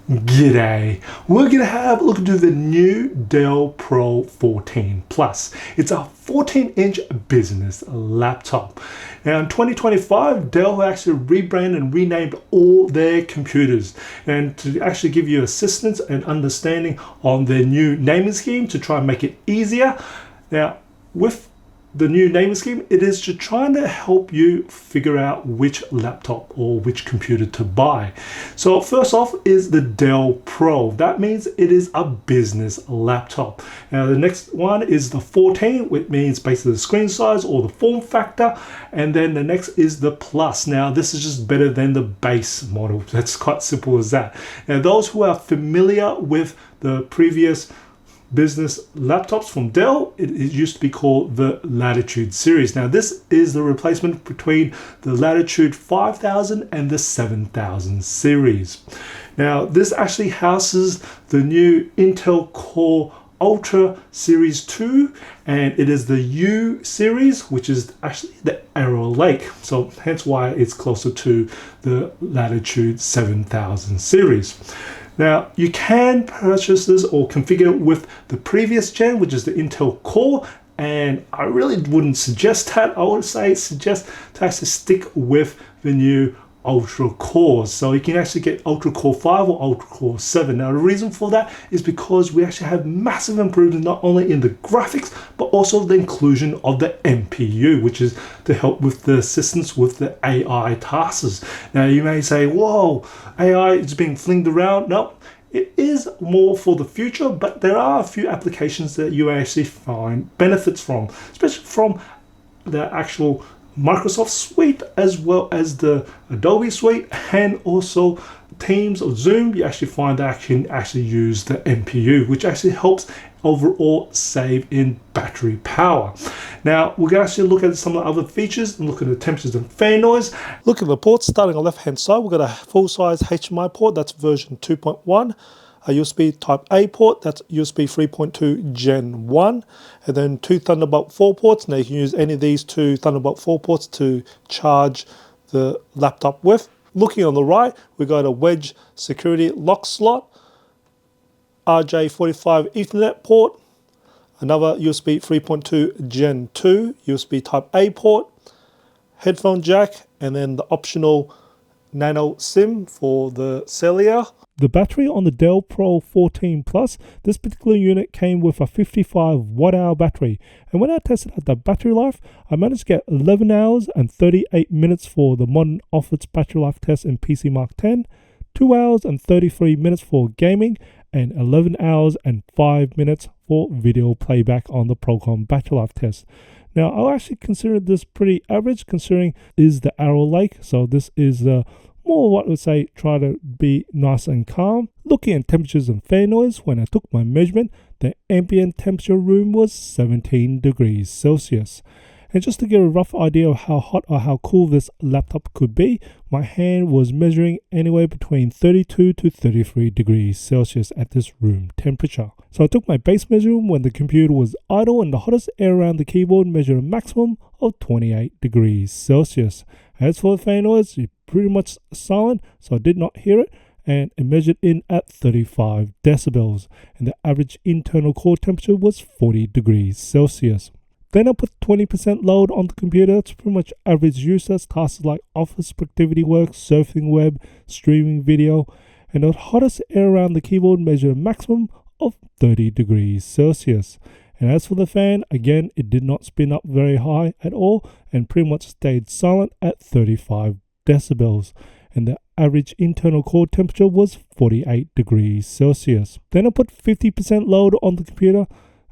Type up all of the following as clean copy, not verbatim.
G'day! We're going to have a look into the new Dell Pro 14 Plus. It's a 14-inch business laptop. Now in 2025, Dell actually rebranded and renamed all their computers. And to actually give you assistance and understanding on their new naming scheme to try and make it easier. Now with the new naming scheme, it is to trying to help you figure out which laptop or which computer to buy. So first off is the Dell Pro. That means it is a business laptop. Now the next one is the 14, which means basically the screen size or the form factor. And then the next is the Plus. Now this is just better than the base model. That's quite simple as that. Now those who are familiar with the previous business laptops from Dell, it used to be called the Latitude series. Now this is the replacement between the Latitude 5000 and the 7000 series. Now this actually houses the new Intel Core Ultra Series 2, and it is the U series, which is actually the Arrow Lake, so hence why it's closer to the Latitude 7000 series. Now you can purchase this or configure it with the previous gen, which is the Intel Core, and I really wouldn't suggest that. I would suggest to actually stick with the new Ultra Cores. So you can actually get Ultra Core 5 or Ultra Core 7. Now the reason for that is because we actually have massive improvements not only in the graphics but also the inclusion of the NPU, which is to help with the assistance with the AI tasks. Now you may say, whoa, AI is being flinged around. No, it is more for the future, but there are a few applications that you actually find benefits from, especially from the actual Microsoft suite as well as the Adobe suite, and also Teams or Zoom. You actually find that I can actually use the NPU, which actually helps overall save in battery power. Now we're going to actually look at some of the other features and look at the temperatures and fan noise. Look at the ports. Starting on the left hand side, we've got a full size HDMI port, that's version 2.1. A USB type A port, that's USB 3.2 Gen 1, and then two Thunderbolt 4 ports. Now you can use any of these two Thunderbolt 4 ports to charge the laptop with. Looking on the right, we've got a wedge security lock slot, RJ45 Ethernet port, another USB 3.2 Gen 2 USB type A port, headphone jack, and then the optional nano SIM for the cellular. The battery on the Dell Pro 14 Plus, this particular unit came with a 55 watt-hour battery. And when I tested out the battery life, I managed to get 11 hours and 38 minutes for the Modern Office battery life test in PC Mark 10, 2 hours and 33 minutes for gaming, and 11 hours and 5 minutes for video playback on the Procom battery life test. Now, I actually consider this pretty average considering is the Arrow Lake, so this is more what I would say, try to be nice and calm. Looking at temperatures and fan noise, when I took my measurement, the ambient temperature room was 17 degrees Celsius. And just to give a rough idea of how hot or how cool this laptop could be, my hand was measuring anywhere between 32 to 33 degrees Celsius at this room temperature. So I took my base measurement when the computer was idle, and the hottest air around the keyboard measured a maximum of 28 degrees Celsius. As for the fan noise, it's pretty much silent, so I did not hear it, and it measured in at 35 decibels, and the average internal core temperature was 40 degrees Celsius. Then I put 20% load on the computer. That's pretty much average use. That's tasks like office productivity work, surfing web, streaming video, and the hottest air around the keyboard measured a maximum of 30 degrees Celsius. And as for the fan, again, it did not spin up very high at all and pretty much stayed silent at 35 decibels. And the average internal core temperature was 48 degrees Celsius. Then I put 50% load on the computer,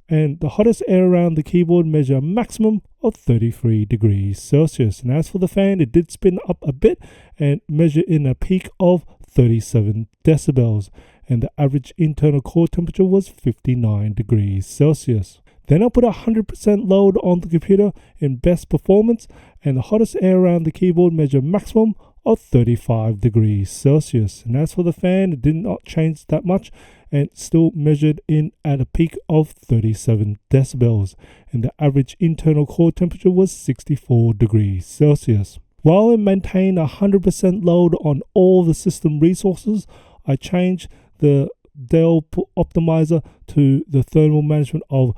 and the hottest air around the keyboard measured a maximum of 33 degrees Celsius. And as for the fan, it did spin up a bit and measure in a peak of 37 decibels. And the average internal core temperature was 59 degrees Celsius. Then I put 100% load on the computer in best performance, and the hottest air around the keyboard measured a maximum of 35 degrees Celsius. And as for the fan, it did not change that much and still measured in at a peak of 37 decibels. And the average internal core temperature was 64 degrees Celsius. While I maintained 100% load on all the system resources, I changed the Dell optimizer to the thermal management of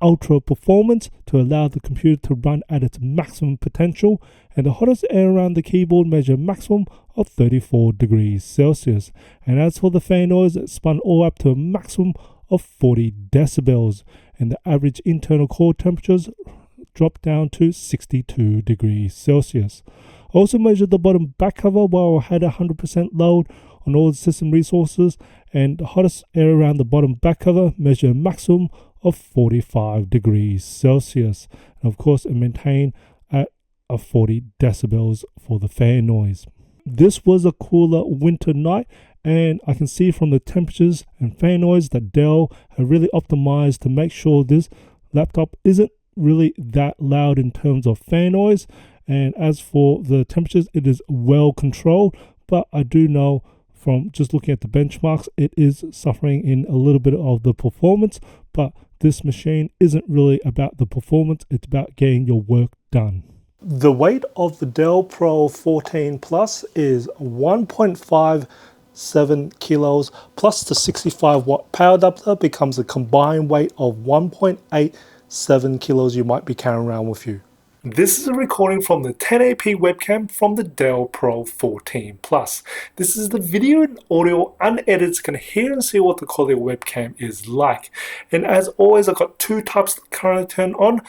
ultra performance to allow the computer to run at its maximum potential, and the hottest air around the keyboard measure maximum of 34 degrees Celsius. And as for the fan noise, it spun all up to a maximum of 40 decibels, and the average internal core temperatures dropped down to 62 degrees Celsius. I also measured the bottom back cover while I had 100% load on all the system resources, and the hottest air around the bottom back cover measured a maximum of 45 degrees Celsius. And of course, it maintained at a 40 decibels for the fan noise. This was a cooler winter night, and I can see from the temperatures and fan noise that Dell have really optimized to make sure this laptop isn't really that loud in terms of fan noise. And as for the temperatures, it is well controlled, but I do know from just looking at the benchmarks, it is suffering in a little bit of the performance, but this machine isn't really about the performance, it's about getting your work done. The weight of the Dell Pro 14 Plus is 1.57 kilos plus the 65 watt power adapter becomes a combined weight of 1.87 kilos you might be carrying around with you. This is a recording from the 1080p webcam from the Dell Pro 14 Plus. This is the video and audio unedited, so you can hear and see what the quality of webcam is like. And as always, I've got two types currently turned on.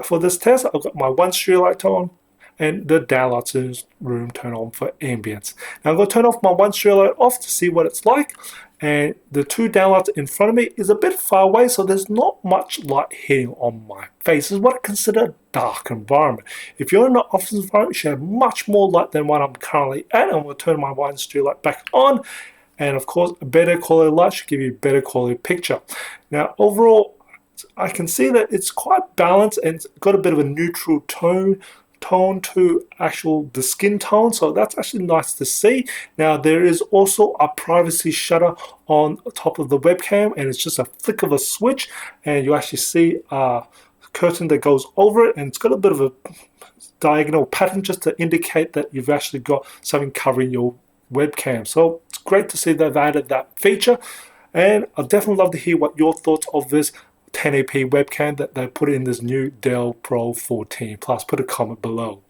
For this test, I've got my one studio light on and the downlights room turned on for ambience. Now I'm going to turn off my one studio light off to see what it's like. And the two downlights in front of me is a bit far away, so there's not much light hitting on my face. This is what I consider a dark environment. If you're in an office environment, you should have much more light than what I'm currently at. I'm going to turn my one studio light back on. And of course, a better quality light should give you a better quality picture. Now, overall, I can see that it's quite balanced and it's got a bit of a neutral tone to the skin tone, so that's actually nice to see. Now there is also a privacy shutter on top of the webcam, and it's just a flick of a switch and you actually see a curtain that goes over it, and it's got a bit of a diagonal pattern just to indicate that you've actually got something covering your webcam. So it's great to see they've added that feature, and I'd definitely love to hear what your thoughts of this 1080p webcam that they put in this new Dell Pro 14 Plus. Put a comment below.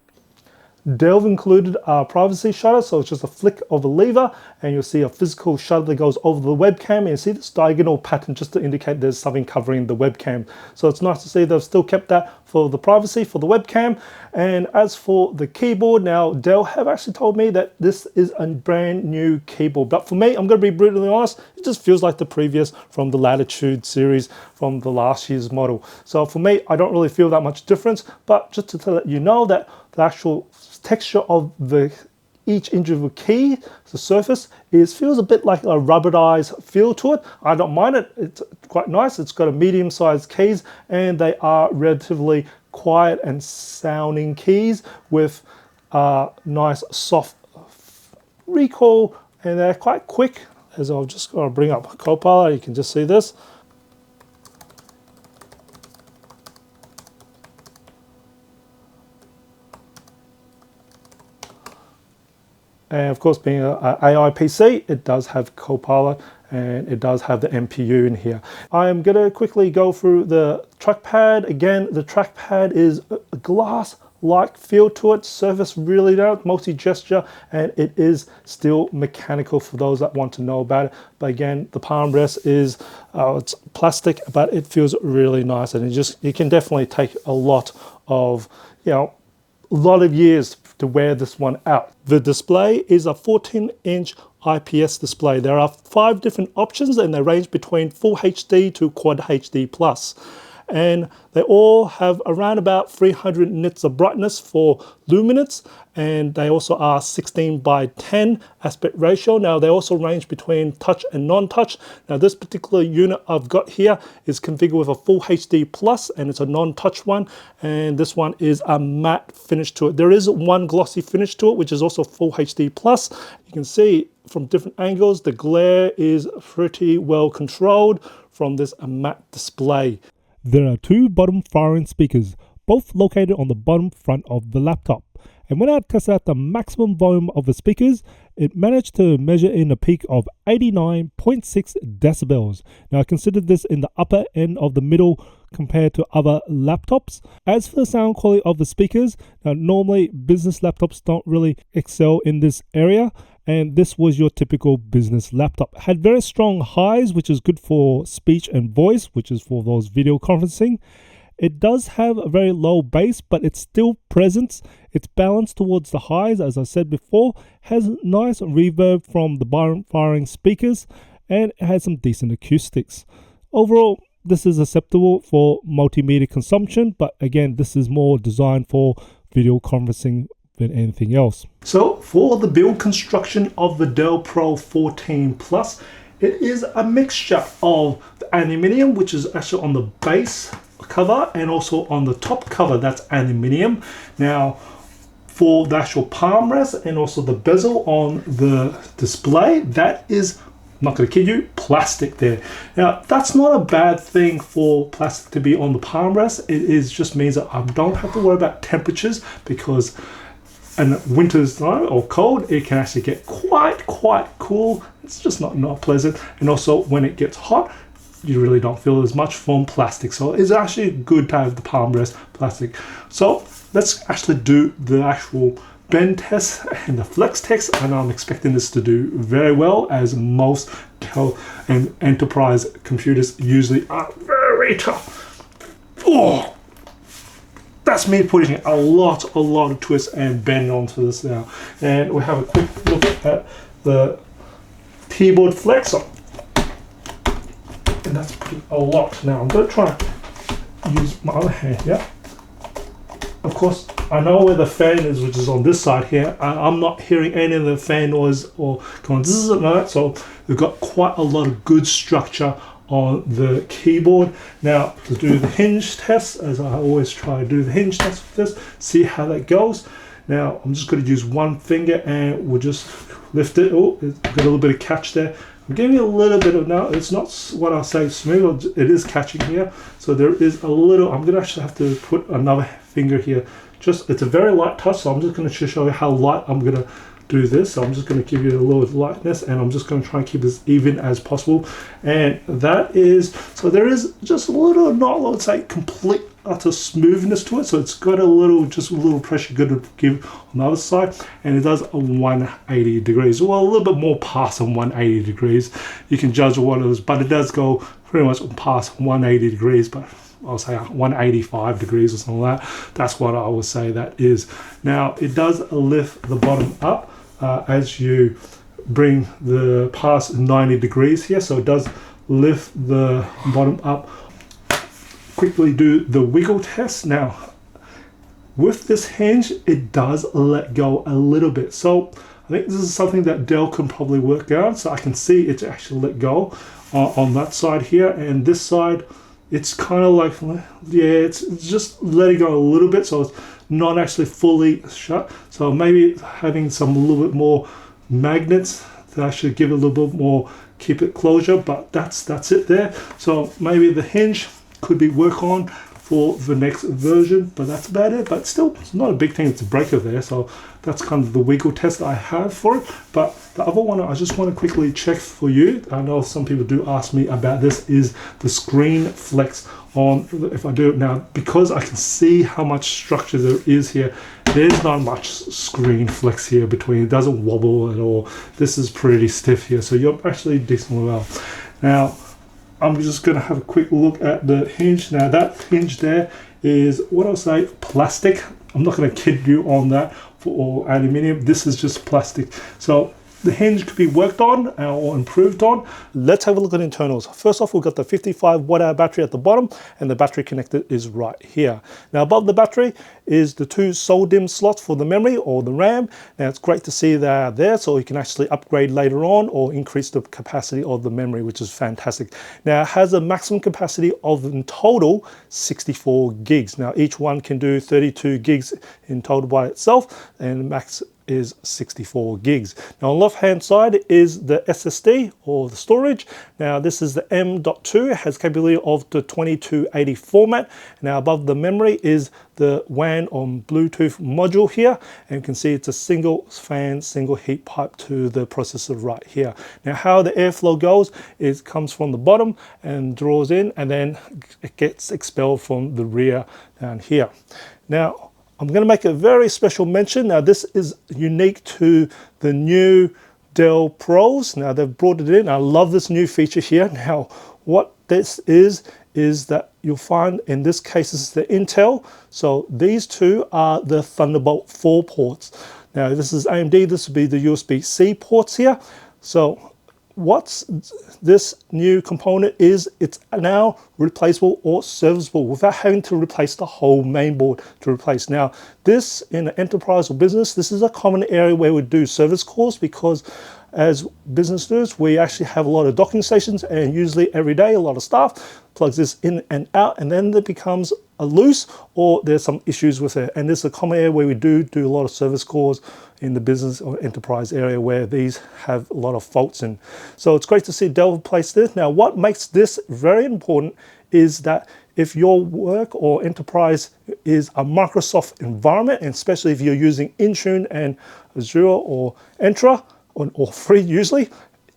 Dell included a privacy shutter, so it's just a flick of a lever and you'll see a physical shutter that goes over the webcam, and you see this diagonal pattern just to indicate there's something covering the webcam. So it's nice to see they've still kept that for the privacy for the webcam. And as for the keyboard, now Dell have actually told me that this is a brand new keyboard, but for me, I'm going to be brutally honest, it just feels like the previous from the Latitude series from the last year's model. So for me, I don't really feel that much difference, but just to let you know that the actual texture of each inch of the key, the surface, feels a bit like a rubberized feel to it. I don't mind it, it's quite nice. It's got a medium-sized keys and they are relatively quiet and sounding keys with nice soft recall, and they're quite quick. As I'll just gotta bring up Copilot, you can just see this. And of course, being an AI PC, it does have Copilot and it does have the MPU in here. I'm going to quickly go through the trackpad. Again, the trackpad is a glass-like feel to it, surface really down, multi-gesture, and it is still mechanical for those that want to know about it. But again, the palm rest is it's plastic, but it feels really nice, and it can definitely take a lot of, a lot of years to wear this one out. The display is a 14-inch IPS display. There are 5 different options and they range between Full HD to Quad HD Plus. And they all have around about 300 nits of brightness for luminance, and they also are 16:10 aspect ratio. Now they also range between touch and non-touch. Now this particular unit I've got here is configured with a Full HD Plus, and it's a non-touch one, and this one is a matte finish to it. There is one glossy finish to it, which is also Full HD Plus. You can see from different angles the glare is pretty well controlled from this matte display. There are 2 bottom firing speakers, both located on the bottom front of the laptop. And when I tested out the maximum volume of the speakers, it managed to measure in a peak of 89.6 decibels. Now I considered this in the upper end of the middle compared to other laptops. As for the sound quality of the speakers, now normally business laptops don't really excel in this area, and this was your typical business laptop. It had very strong highs, which is good for speech and voice, which is for those video conferencing. It does have a very low bass, but it's still present. It's balanced towards the highs, as I said before, has nice reverb from the firing speakers, and it has some decent acoustics. Overall, this is acceptable for multimedia consumption, but again, this is more designed for video conferencing than anything else. So for the build construction of the Dell Pro 14 Plus, it is a mixture of the aluminium, which is actually on the base cover, and also on the top cover, that's aluminium. Now for the actual palm rest and also the bezel on the display, that is, I'm not going to kid you, plastic there. Now that's not a bad thing for plastic to be on the palm rest. It is just means that I don't have to worry about temperatures, because in winter's time or cold, it can actually get quite cool. It's just not pleasant. And also when it gets hot, you really don't feel as much from plastic. So it's actually good to have the palm rest plastic. So let's actually do the actual bend test and the flex test, and I'm expecting this to do very well, as most Dell and enterprise computers usually are very tough. Oh, that's me putting a lot of twist and bend onto this now. And we have a quick look at the keyboard flexor, and that's pretty a lot. Now I'm going to try and use my other hand here. Of course, I know where the fan is, which is on this side here. I'm not hearing any of the fan noise or going zzz like that, so we've got quite a lot of good structure on the keyboard. Now to do the hinge test, as I always try to do the hinge test with this, see how that goes. Now I'm just going to use one finger and we'll just lift it. Oh, it's got a little bit of catch there. I'm giving it a little bit of, now it's not what I say smooth, it is catching here, so there is a little. I'm going to actually have to put another finger here. Just, it's a very light touch, so I'm just going to show you how light I'm going to do this. So I'm just going to give you a little lightness, and I'm just going to try and keep this even as possible. And that is, so there is just a little, not let's say complete utter smoothness to it, so it's got a little, just a little pressure good to give on the other side, and it does a 180 degrees, well a little bit more past than 180 degrees. You can judge what it is, but it does go pretty much past 180 degrees, but I'll say 185 degrees or something like that. That's what I would say that is. Now it does lift the bottom up as you bring the past 90 degrees here, so it does lift the bottom up. Quickly do the wiggle test. Now with this hinge, it does let go a little bit, so I think this is something that Dell can probably work out. So I can see it actually let go on that side here, and this side it's kind of like, yeah, it's just letting go a little bit, so it's not actually fully shut. So maybe having some a little bit more magnets to actually give it a little bit more, keep it closure, but that's it there. So maybe the hinge could be work on for the next version, but that's about it. But still, it's not a big thing to break over there, so that's kind of the wiggle test I have for it. But the other one I just want to quickly check for you, I know some people do ask me about this, is the screen flex on. If I do it now, because I can see how much structure there is here, there's not much screen flex here between, it doesn't wobble at all. This is pretty stiff here, so you're actually decently well. Now I'm just going to have a quick look at the hinge. Now that hinge there is, what I'll say, plastic. I'm not going to kid you on that, for aluminium. This is just plastic. So the hinge could be worked on or improved on. Let's have a look at internals. First off, we've got the 55 watt-hour battery at the bottom, and the battery connector is right here. Now above the battery is the two SOLDIMM slots for the memory or the RAM. Now it's great to see they are there, so you can actually upgrade later on or increase the capacity of the memory, which is fantastic. Now it has a maximum capacity of in total 64 gigs. Now each one can do 32 gigs in total by itself, and max is 64 gigs. Now on the left hand side is the SSD or the storage. Now this is the M.2, it has capability of the 2280 format. Now above the memory is the WAN on Bluetooth module here, and you can see it's a single fan, single heat pipe to the processor right here. Now how the airflow goes is comes from the bottom and draws in, and then it gets expelled from the rear down here. Now I'm going to make a very special mention. Now this is unique to the new Dell Pros. Now they've brought it in. I love this new feature here. Now what this is that you'll find in this case is the Intel. So these two are the Thunderbolt 4 ports. Now this is AMD, this would be the USB-C ports here. So what's this new component is, it's now replaceable or serviceable without having to replace the whole mainboard to replace. Now this in an enterprise or business, this is a common area where we do service calls, because as business nerds, we actually have a lot of docking stations, and usually every day a lot of staff plugs this in and out, and then it becomes a loose or there's some issues with it. And this is a common area where we do a lot of service calls in the business or enterprise area where these have a lot of faults in. So it's great to see Dell place this. Now what makes this very important is that if your work or enterprise is a Microsoft environment, and especially if you're using Intune and Azure or Entra, or free usually,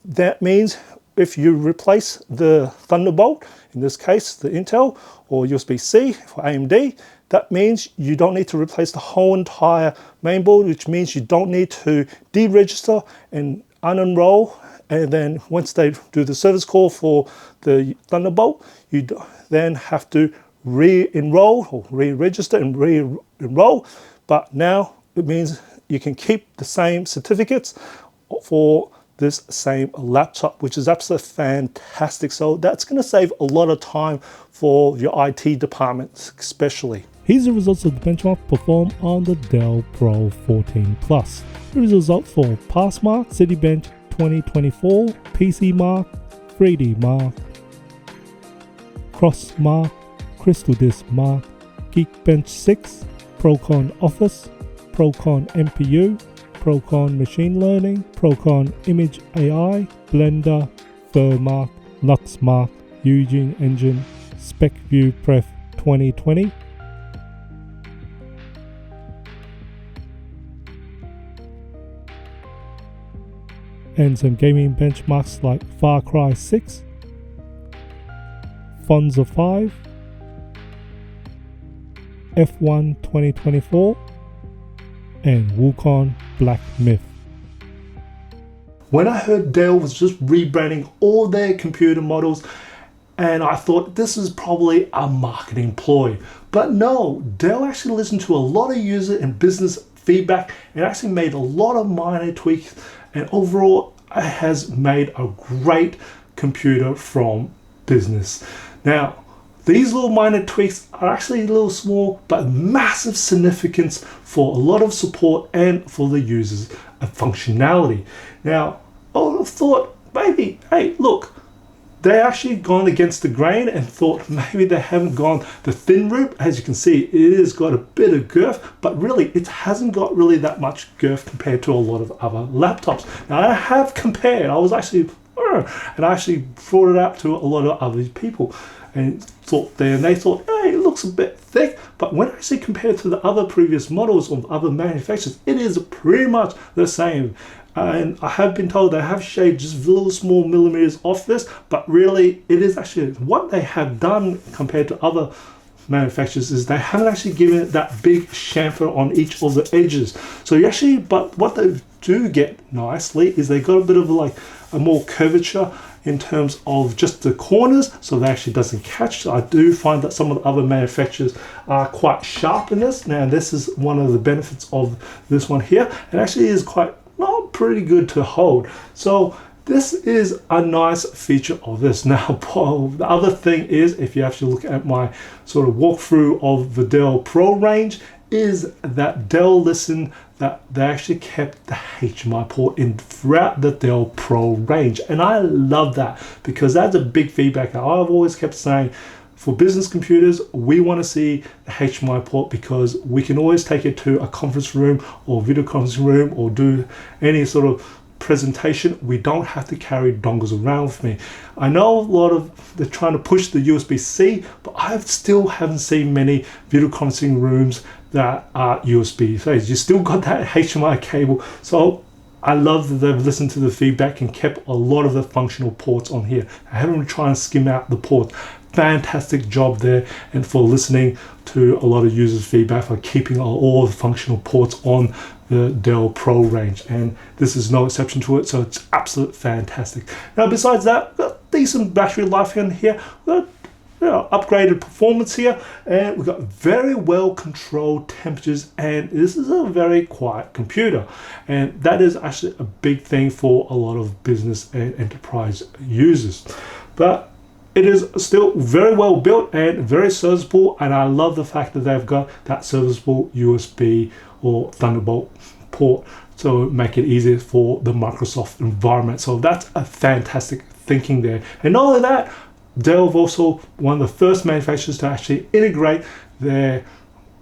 that means if you replace the Thunderbolt, in this case the Intel, or USB-C for AMD, that means you don't need to replace the whole entire mainboard, which means you don't need to deregister and unenroll, and then once they do the service call for the Thunderbolt, you then have to re-enroll or re-register and re-enroll. But now it means you can keep the same certificates for this same laptop, which is absolutely fantastic. So that's going to save a lot of time for your IT departments especially. Here's the results of the benchmark performed on the Dell Pro 14 Plus. Here's the result for Passmark, Citybench 2024, PC Mark, 3D Mark, Cross Mark, Crystal Disk Mark, Geekbench 6, Procon Office, Procon MPU, Procon Machine Learning, Procon Image AI, Blender, Furmark, Luxmark, Eugene Engine, SpecView Pref 2020, and some gaming benchmarks like Far Cry 6, Fonza 5, F1 2024, and Wukong Black Myth. When I heard Dell was just rebranding all their computer models, and I thought this is probably a marketing ploy. But no, Dell actually listened to a lot of user and business feedback and actually made a lot of minor tweaks, and overall it has made a great computer from business. Now, these little minor tweaks are actually a little small, but massive significance for a lot of support and for the users of functionality. Now, I would have thought, maybe, hey, look, they actually gone against the grain and thought maybe they haven't gone the thin route. As you can see, it has got a bit of girth, but really it hasn't got really that much girth compared to a lot of other laptops. Now, I have compared, I was actually, and I actually brought it out to a lot of other people, and they thought, hey, it looks a bit thick. But when I actually compare to the other previous models of other manufacturers, it is pretty much the same. And I have been told they have shaved just little small millimeters off this, but really it is actually what they have done compared to other manufacturers is they haven't actually given it that big chamfer on each of the edges. So you actually, but what they do get nicely is they got a bit of like a more curvature in terms of just the corners, so that actually doesn't catch. So I do find that some of the other manufacturers are quite sharp in this. Now this is one of the benefits of this one here. It actually is quite not pretty good to hold. So this is a nice feature of this. Now the other thing is, if you actually look at my sort of walkthrough of the Dell Pro range, is that Dell listened that they actually kept the HDMI port in throughout the Dell Pro range, and I love that because that's a big feedback. I've always kept saying For business computers, we want to see the HDMI port because we can always take it to a conference room or video conferencing room or do any sort of presentation. We don't have to carry dongles around with me. I know a lot of they're trying to push the USB-C, but I still haven't seen many video conferencing rooms that are USB-C. You still got that HDMI cable. So I love that they've listened to the feedback and kept a lot of the functional ports on here. I haven't tried and skim out the ports. Fantastic job there, and for listening to a lot of users' feedback for keeping all the functional ports on the Dell Pro range, and this is no exception to it, so it's absolutely fantastic. Now besides that, we've got decent battery life in here, we've got upgraded performance here, and we've got very well controlled temperatures, and this is a very quiet computer, and that is actually a big thing for a lot of business and enterprise users. But it is still very well built and very serviceable, and I love the fact that they've got that serviceable USB or Thunderbolt port to make it easier for the Microsoft environment. So that's a fantastic thinking there. And not only that, Dell also one of the first manufacturers to actually integrate their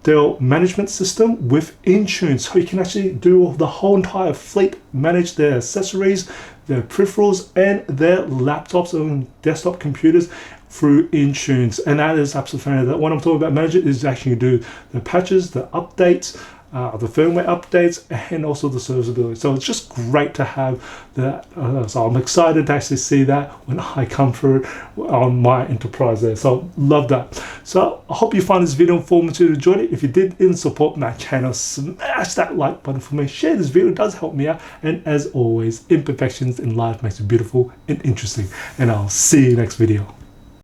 Dell management system with Intune, so you can actually do the whole entire fleet, manage their accessories, their peripherals, and their laptops and desktop computers through Intune. And that is absolutely fantastic. What I'm talking about managing is actually do the patches, the updates, the firmware updates, and also the serviceability. So it's just great to have that. So I'm excited to actually see that when I come through on my enterprise there. So love that. So I hope you find this video informative and enjoyed it. If you did, and support my channel, smash that like button for me. Share this video, it does help me out. And as always, imperfections in life makes it beautiful and interesting. And I'll see you next video.